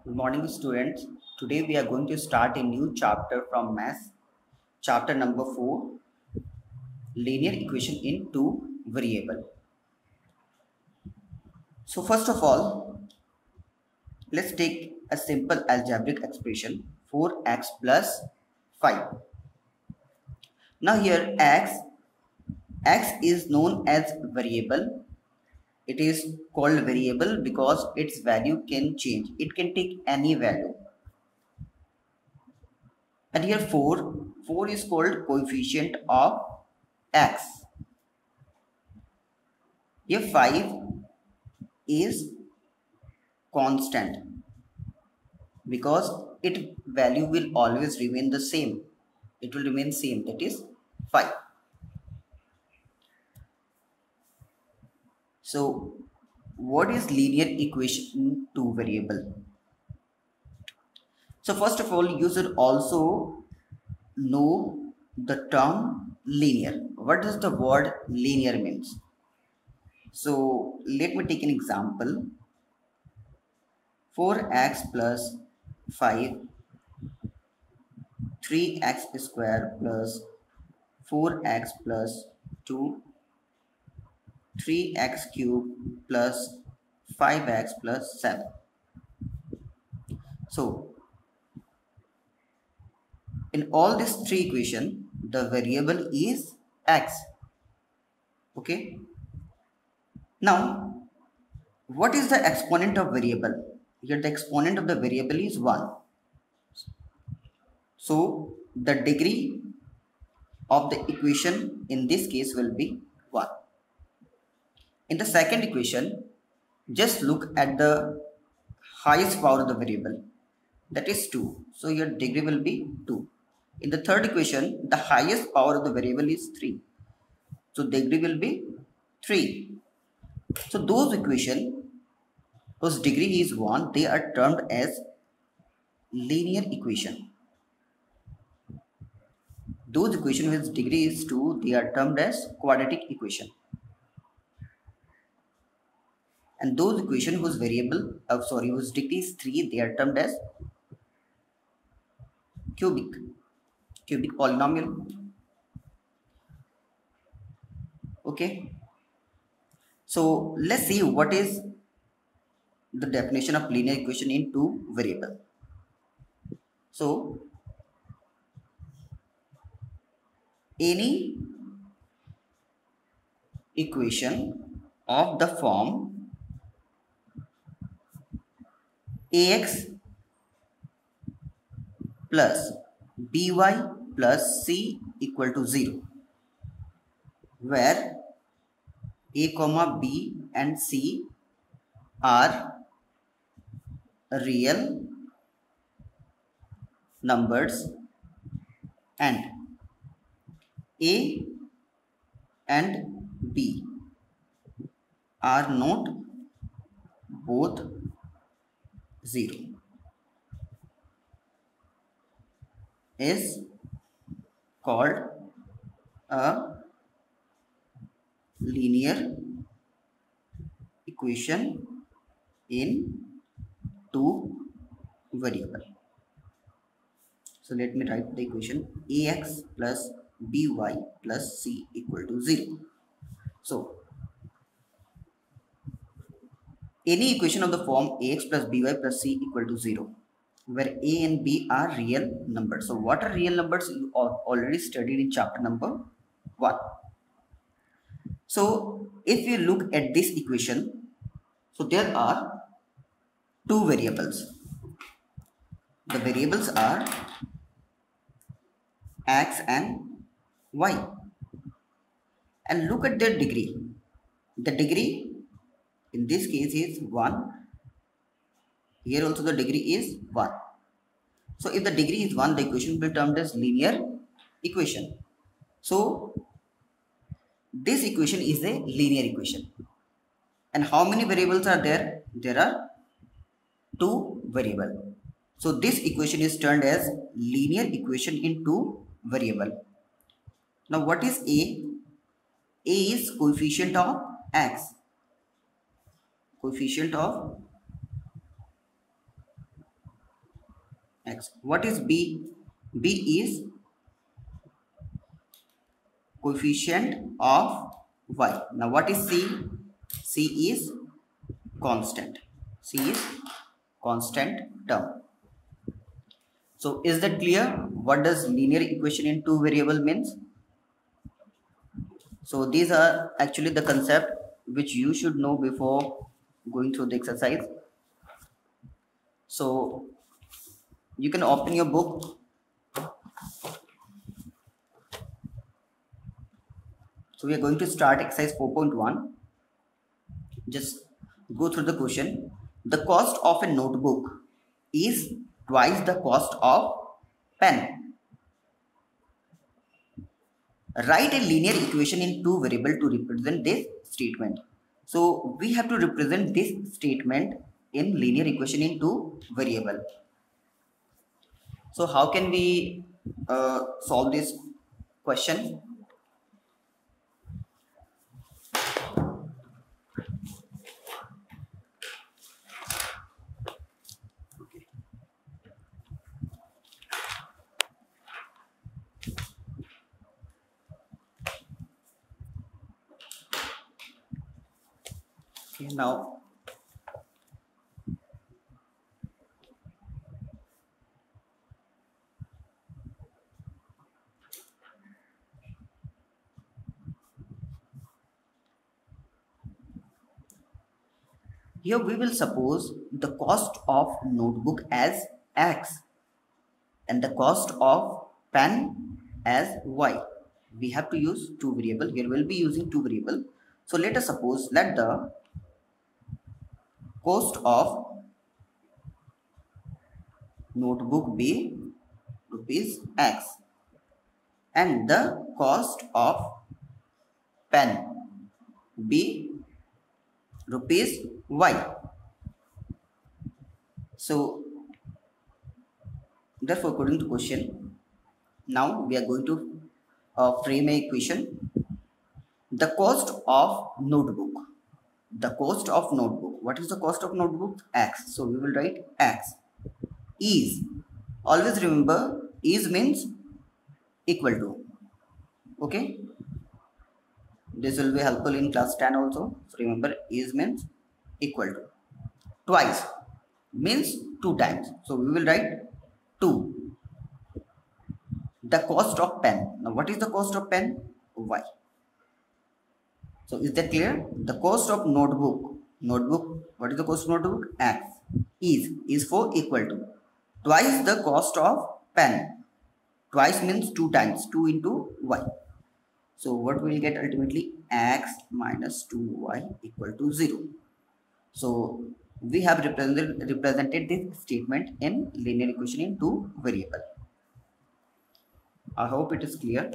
Good morning, students. Today we are going to start a new chapter from Maths, chapter number 4, linear equation in two variable. So first of all, let's take a simple algebraic expression 4x plus 5. Now here x is known as variable. It is called variable because its value can change. It can take any value. And here 4 is called coefficient of x. Here 5 is constant because its value will always remain the same. It will remain same, that is 5. So what is linear equation in two variable? So first of all, you should also know the term linear. What does the word linear means? So let me take an example. 4x plus 5, 3x square plus 4x plus 2, 3x cube plus 5x plus 7. So in all these three equations, the variable is x. Okay. Now, what is the exponent of variable? Here the exponent of the variable is 1. So the degree of the equation in this case will be 1. In the second equation, just look at the highest power of the variable, that is 2. So your degree will be 2. In the third equation, the highest power of the variable is 3. So degree will be 3. So those equation whose degree is 1, they are termed as linear equation. Those equation whose degree is 2, they are termed as quadratic equation. And those equation whose whose degree is 3, they are termed as cubic polynomial. Okay. So let's see what is the definition of linear equation in two variable. So any equation of the form ax plus by plus c equal to 0, where a comma b and c are real numbers and a and b are not both 0, is called a linear equation in two variable. So let me write the equation ax plus by plus c equal to 0. So any equation of the form ax plus by plus c equal to 0, where a and b are real numbers. So what are real numbers? You already studied in chapter number 1. So if you look at this equation, so there are two variables. The variables are x and y. And look at their degree. The degree in this case is 1. Here also the degree is 1. So if the degree is 1, the equation will be termed as linear equation. So this equation is a linear equation. And how many variables are there? There are two variables. So this equation is termed as linear equation in two variable. Now what is a? A is coefficient of x. Coefficient of x. What is b? B is coefficient of y. Now what is c? C is constant. C is constant term. So is that clear? What does linear equation in two variable means? So these are actually the concept which you should know before going through the exercise. So you can open your book. So we are going to start exercise 4.1. Just go through the question. The cost of a notebook is twice the cost of pen. Write a linear equation in two variables to represent this statement. So we have to represent this statement in linear equation in two variable. So how can we solve this question? Okay, now here we will suppose the cost of notebook as x and the cost of pen as y. We have to use two variable. Here we'll be using two variable. So let us suppose let the cost of notebook be rupees x and the cost of pen be rupees y. So therefore according to question, now we are going to frame a equation. The cost of notebook. The cost of notebook. What is the cost of notebook? X. So we will write x is. Always remember is means equal to. Okay. This will be helpful in class 10 also. So remember is means equal to. Twice means two times. So we will write 2. The cost of pen. Now what is the cost of pen? Y. So is that clear? The cost of notebook. Notebook. What is the cost of notebook? X. Is for equal to. Twice the cost of pen. Twice means two times. 2 into y. So what we will get ultimately? X minus 2y equal to 0. So we have represented this statement in linear equation in two variable. I hope it is clear.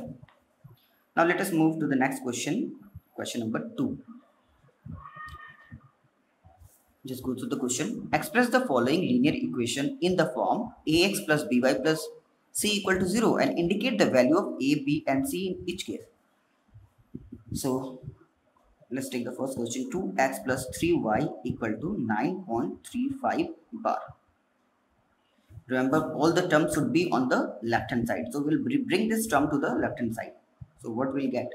Now let us move to the next question. Question number 2. Just go to the question. Express the following linear equation in the form ax plus by plus c equal to 0 and indicate the value of a, b and c in each case. So let's take the first question. 2x plus 3y equal to 9.35 bar. Remember all the terms should be on the left hand side. So we'll bring this term to the left hand side. So what we'll get?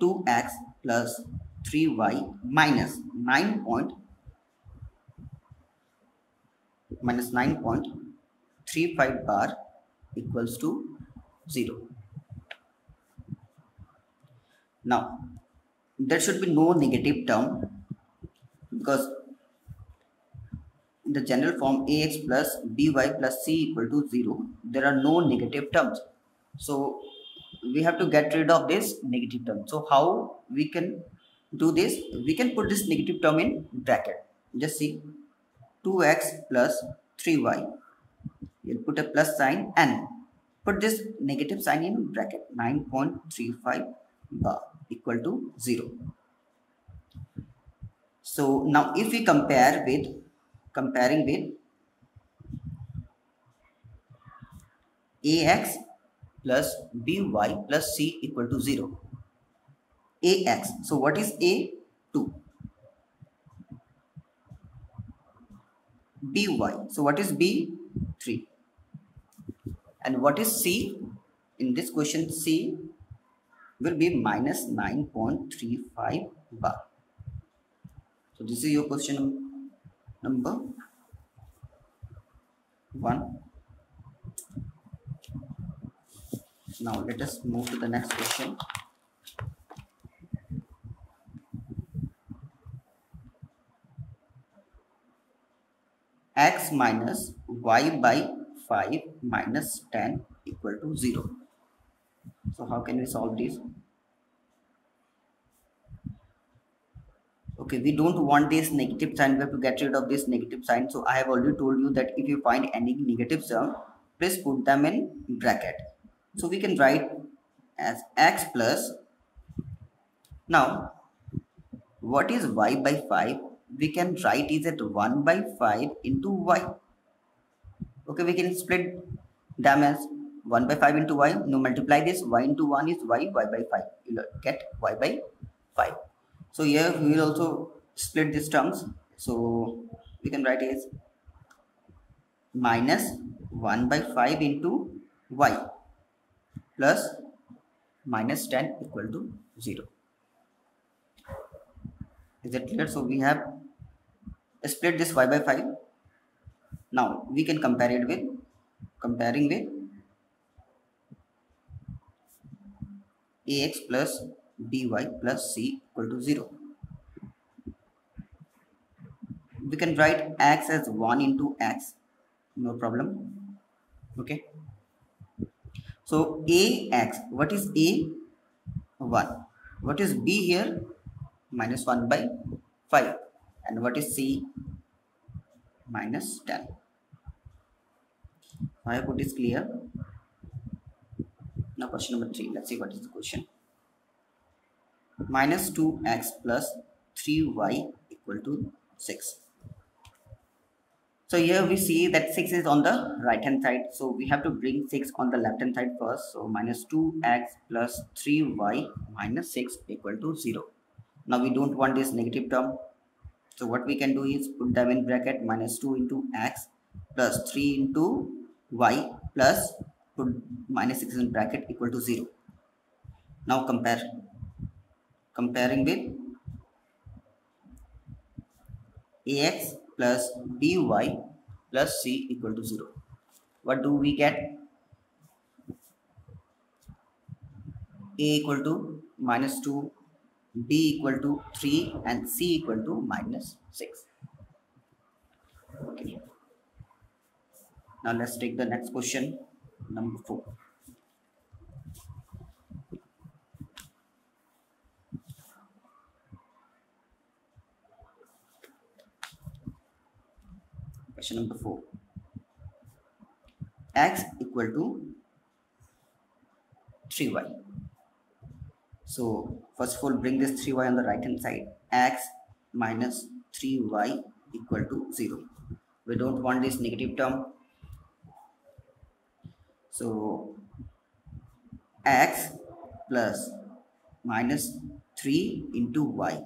2x plus 3y minus 9.35 bar equals to 0. Now there should be no negative term because in the general form ax plus by plus c equal to 0, there are no negative terms. So we have to get rid of this negative term. So how we can do this? We can put this negative term in bracket. Just see 2x plus 3y. You'll put a plus sign and put this negative sign in bracket. 9.35 bar equal to 0. So now if we comparing with ax plus by plus c equal to 0. Ax. So what is a? 2. By. So what is b? 3. And what is C? In this question, C will be minus 9.35 bar. So this is your question number 1. Now let us move to the next question. X minus y by 5 minus 10 equal to 0. So how can we solve this? Okay, we don't want this negative sign. We have to get rid of this negative sign. So I have already told you that if you find any negative term, please put them in bracket. So we can write as x plus. Now, what is y by 5? We can write is at 1 by 5 into y. Okay, we can split them as 1 by 5 into y. Now multiply this. Y into 1 is y by 5. You will get y by 5. So here we will also split these terms. So we can write as minus 1 by 5 into y plus minus 10 equal to 0. Is it clear? So we have split this y by 5. Now we can compare it with comparing with ax plus by plus c equal to 0. We can write x as 1 into x, no problem. Okay. So ax, what is a? 1. What is b here? Minus 1 by 5. And what is c? Minus 10. I hope it is clear. Now question number 3. Let's see what is the question. Minus 2x plus 3y equal to 6. So here we see that 6 is on the right hand side. So we have to bring 6 on the left hand side first. So minus 2x plus 3y minus 6 equal to 0. Now we don't want this negative term. So what we can do is put them in bracket. Minus 2 into x plus 3 into y plus put minus 6 in bracket equal to 0. Now comparing with ax plus by plus c equal to 0. What do we get? A equal to minus 2, b equal to 3 and c equal to minus 6. Okay. Now let's take the next question, number 4. Question number 4. X equal to 3y. So first of all, bring this 3y on the right hand side. X minus 3y equal to 0. We don't want this negative term. So x plus minus 3 into y.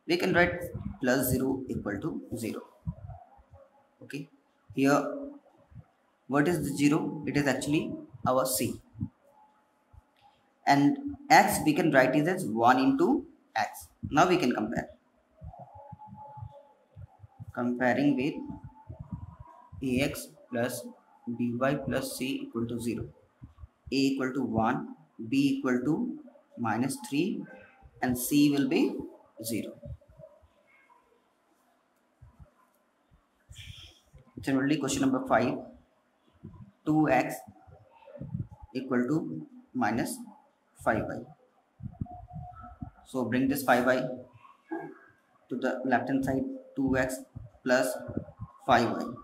We can write plus 0 equal to 0. Okay. Here, what is the 0? It is actually our c. And x we can write it as 1 into x. Now we can compare. Comparing with ax plus by plus c equal to 0. A equal to 1, b equal to minus 3 and c will be 0. Similarly, question number 5. 2x equal to minus 5y. So bring this 5y to the left hand side. 2x plus 5y.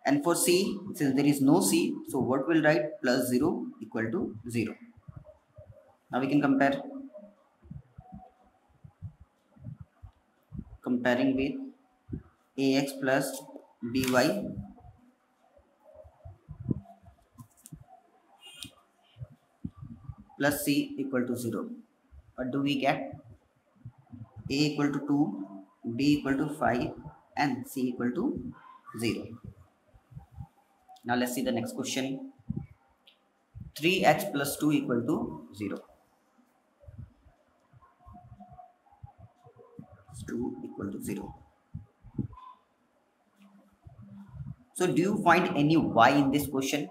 And for c, since there is no c, so what will write? Plus 0 equal to 0. Now we can compare. Comparing with ax plus by plus c equal to 0. What do we get? A equal to 2, b equal to 5 and c equal to 0. Now let's see the next question. 3x plus 2 equal to 0. 2 equal to 0. So do you find any y in this question?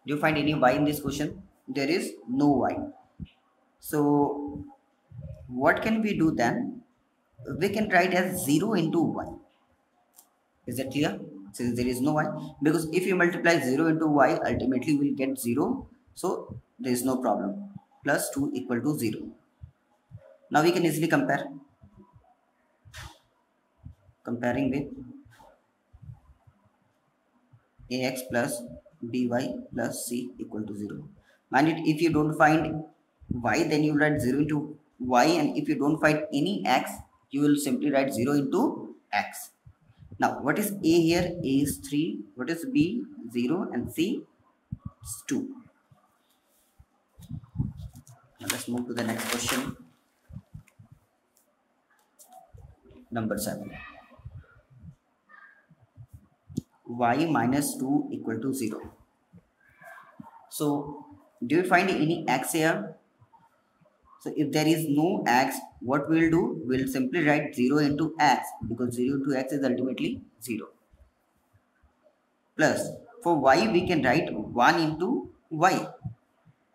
Do you find any y in this question? There is no y. So what can we do then? We can write as 0 into y. Is that clear? Since there is no y, because if you multiply 0 into y, ultimately we will get 0. So there is no problem. Plus 2 equal to 0. Now we can easily compare. Comparing with ax plus by plus c equal to 0. Mind it, if you don't find y, then you write 0 into y, and if you don't find any x, you will simply write 0 into x. Now what is a here? A is 3. What is b? 0, and c is 2. Now let's move to the next question. Number 7. Y minus 2 equal to 0. So do you find any x here? So if there is no x, what we'll do? We'll simply write 0 into x, because 0 into x is ultimately 0. Plus for y we can write 1 into y.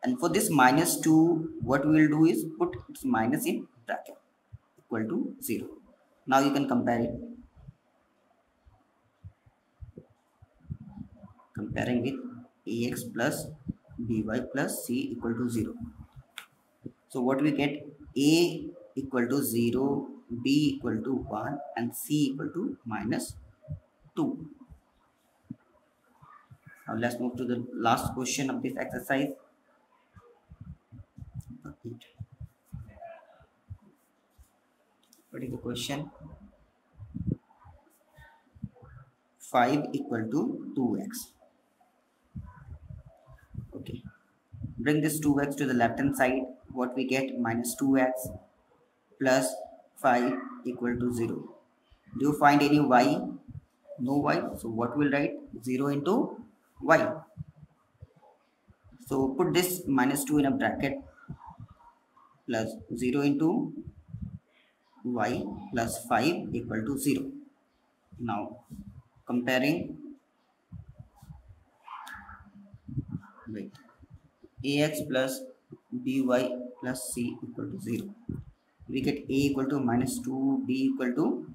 And for this minus 2, what we will do is put its minus in bracket equal to 0. Now you can compare it. Comparing with ax plus by plus c equal to 0. So what we get? A equal to 0, b equal to 1, and c equal to minus 2. Now let's move to the last question of this exercise. What is the question? 5 equal to 2x. Okay. Bring this 2x to the left hand side. What we get? Minus 2x plus 5 equal to 0. Do you find any y? No y. So what will write? 0 into y. So put this minus 2 in a bracket, plus 0 into y plus 5 equal to 0. Now comparing with ax plus by plus c equal to 0. We get a equal to minus 2, b equal to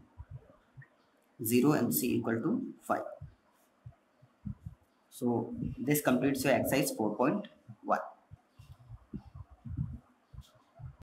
0, and c equal to 5. So this completes your exercise 4.2.